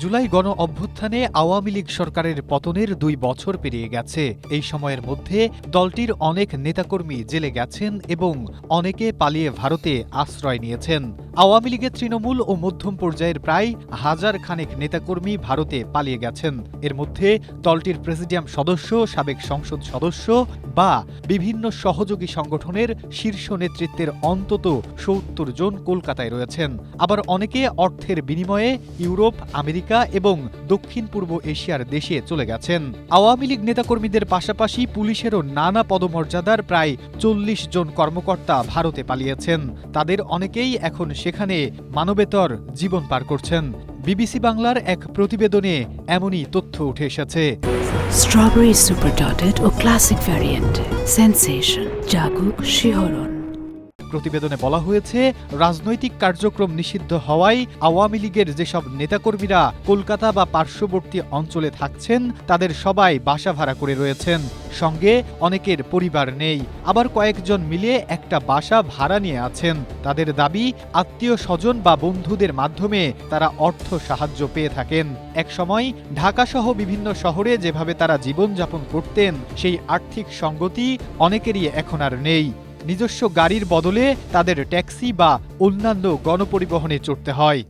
জুলাই গণ অভ্যুত্থানে আওয়ামী লীগ সরকারের পতনের ২ বছর পেরিয়ে গেছে। এই সময়ের মধ্যে দলটির অনেক নেতাকর্মী জেলে গেছেন এবং অনেকে পালিয়ে ভারতে আশ্রয় নিয়েছেন। আওয়ামী লীগের তৃণমূল ও মধ্যম পর্যায়ের প্রায় হাজার খানেক নেতাকর্মী ভারতে পালিয়ে গেছেন। এর মধ্যে দলটির প্রেসিডিয়াম সদস্য, সাবেক সংসদ সদস্য বা বিভিন্ন সহযোগী সংগঠনের শীর্ষ নেতৃত্বের অন্তত ৭০ জন কলকাতায় রয়েছেন। আবার অনেকে অর্থের বিনিময়ে ইউরোপ, আমেরিকা এবং দক্ষিণ পূর্ব এশিয়ার দেশে চলে গেছেন। আওয়ামী লীগ নেতাকর্মীদের পাশাপাশি পুলিশেরও নানা পদমর্যাদার প্রায় ৪০ জন কর্মকর্তা ভারতে পালিয়েছেন। তাদের অনেকেই এখন সেখানে মানবেতর জীবন পার করছেন। বিবিসি বাংলার এক প্রতিবেদনে এমনই তথ্য উঠে এসেছে। স্ট্রবেরি সুপার ডটেড ও ক্লাসিক ভ্যারিয়েন্ট সেন্সেশন জাগুক শিহরণ। প্রতিবেদনে বলা হয়েছে, রাজনৈতিক কার্যক্রম নিষিদ্ধ হওয়ায় আওয়ামী লীগের যেসব নেতাকর্মীরা কলকাতা বা পার্শ্ববর্তী অঞ্চলে থাকছেন তাদের সবাই বাসা ভাড়া করে রয়েছেন। সঙ্গে অনেকের পরিবার নেই। আবার কয়েকজন মিলে একটা বাসা ভাড়া নিয়ে আছেন। তাদের দাবি, আত্মীয় স্বজন বা বন্ধুদের মাধ্যমে তারা অর্থ সাহায্য পেয়ে থাকেন। একসময় ঢাকাসহ বিভিন্ন শহরে যেভাবে তারা জীবনযাপন করতেন, সেই আর্থিক সঙ্গতি অনেকেরই এখন আর নেই। নিজস্ব গাড়ির বদলে তাদের ট্যাক্সি বা অন্যান্য গণপরিবহনে চড়তে হয়।